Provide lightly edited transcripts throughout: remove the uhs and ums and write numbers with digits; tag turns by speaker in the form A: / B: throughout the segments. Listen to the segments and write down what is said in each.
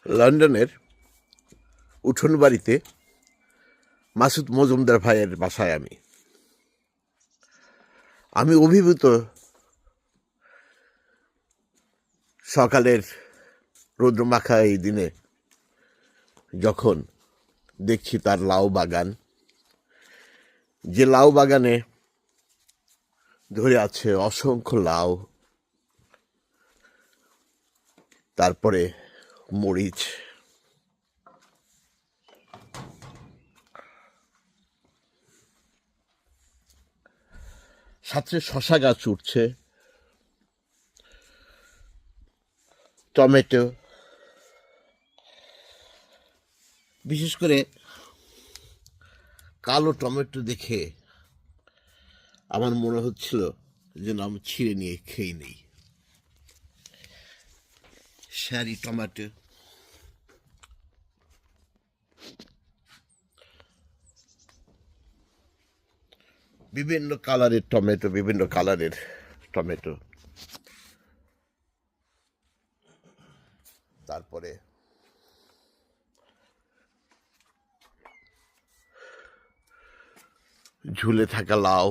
A: লন্ডনের উঠোন বাড়িতে মাসুদ মজুমদার ভাইয়ের বাসায় আমি অভিভূত সকালের রৌদ্রমাখা এই দিনে যখন দেখছি তার লাউ বাগান, যে লাউ বাগানে ধরে আছে অসংখ্য লাউ, তারপরে মরিচ, সাথে শশা গাছ উঠছে, টমেটো, বিশেষ করে কালো টমেটো দেখে আমার মনে হচ্ছিল যেন আমি ছিঁড়ে নিয়ে খেয়ে নেই। শারি টমেটো, বিভিন্ন কালারের টমেটো, তারপরে ঝুলে থাকা লাউ,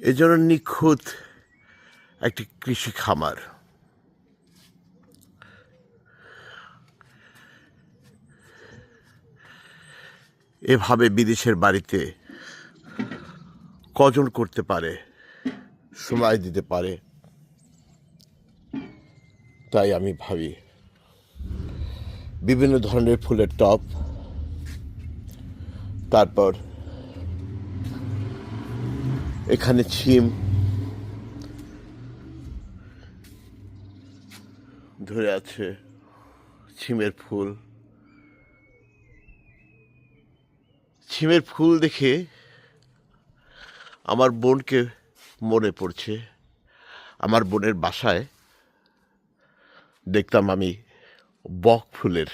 A: এজন্য নিখুঁত একটি কৃষি খামার। এভাবে বিদেশের বাড়িতে কজন করতে পারে, সময় দিতে পারে? তাই আমি ভাবি বিভিন্ন ধরনের ফুলের টব, তারপর এখানে ছিম ধরে আছে, ছিমের ফুল দেখে আমার বোনকে মনে পড়ছে। আমার বোনের বাসায় দেখতাম আমি বক ফুলের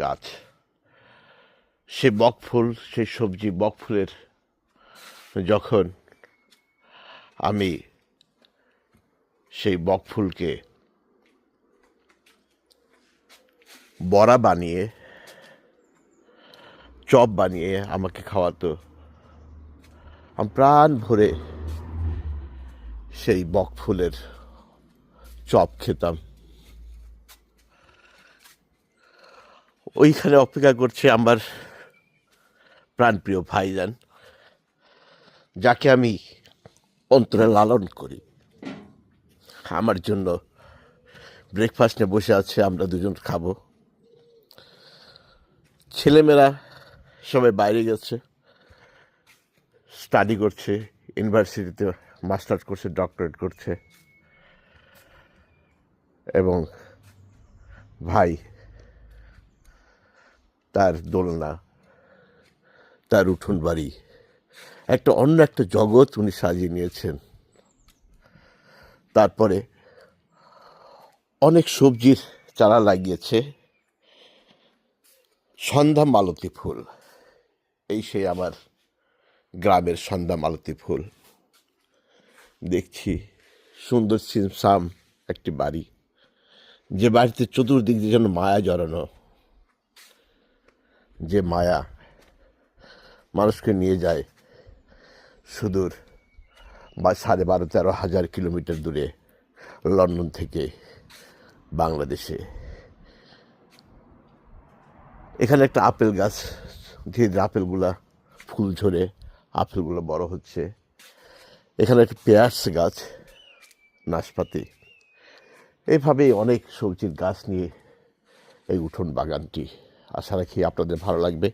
A: গাছ। সেই সবজি বক ফুলের যখন আমি সেই বক ফুলকে বড়া বানিয়ে, চপ বানিয়ে আমাকে খাওয়াতো, আমি প্রাণ ভরে সেই বক ফুলের চপ খেতাম। ওইখানে অপেক্ষা করছে আমার প্রাণপ্রিয় ভাইজান, যাকে আমি অন্তরে লালন করি। আমার জন্য ব্রেকফাস্ট নিয়ে বসে আছে, আমরা দুজন খাবো। ছেলেমেয়েরা সবাই বাইরে গেছে, স্টাডি করছে, ইউনিভার্সিটিতে মাস্টার্স করছে, ডক্টরেট করছে, এবং ভাই তার দোলনা, তার উঠোন বাড়ি, অন্য একটা জগৎ উনি সাজিয়ে নিয়েছেন। তারপরে অনেক সবজির চারা লাগিয়েছে। সন্ধ্যা মালতী ফুল, এই সেই আমার গ্রামের সন্ধ্যা মালতী ফুল। দেখছি সুন্দর সিমসাম একটি বাড়ি, যে বাড়িতে চতুর্দিক দিয়ে যেন মায়া জড়ানো, যে মায়া মানুষকে নিয়ে যায় সুদূর 12,500-13,000 কিলোমিটার দূরে লন্ডন থেকে বাংলাদেশে। এখানে একটা আপেল গাছ, ধীরে ধীরে আপেলগুলা ফুল ঝরে আপেলগুলো বড় হচ্ছে। এখানে একটা পেঁয়াজ গাছ, নাশপাতি, এইভাবেই অনেক সবজির গাছ নিয়ে এই উঠোন বাগানটি। আশা রাখি আপনাদের ভালো লাগবে।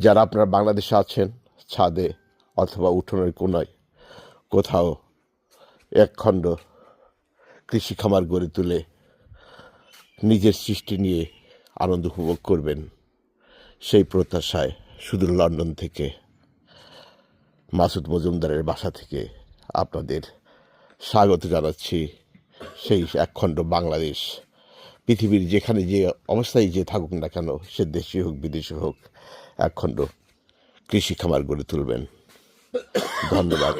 A: যারা আপনারা বাংলাদেশে আছেন, ছাদে অথবা উঠোনের কোনায় কোথাও একখণ্ড কৃষি খামার গড়ে তুলে নিজের সৃষ্টি নিয়ে আনন্দ উপভোগ করবেন, সেই প্রত্যাশায় সুদূর লন্ডন থেকে, মাসুদ মজুমদারের বাসা থেকে আপনাদের স্বাগত জানাচ্ছি সেই একখণ্ড বাংলাদেশ। পৃথিবীর যেখানে যে অবস্থায় যে থাকুক না কেন, সে দেশি হোক বিদেশি হোক, একখণ্ড কৃষি খামার গড়ে তুলবেন। ধন্যবাদ।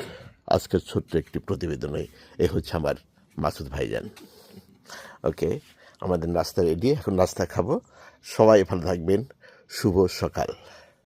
A: আজকের ছোট্ট একটি প্রতিবেদনে এ হচ্ছে আমার মাসুদ ভাইজান। ওকে, আমাদের নাস্তা রেডি, এখন নাস্তা খাবো। সবাই ভালো থাকবেন। শুভ সকাল।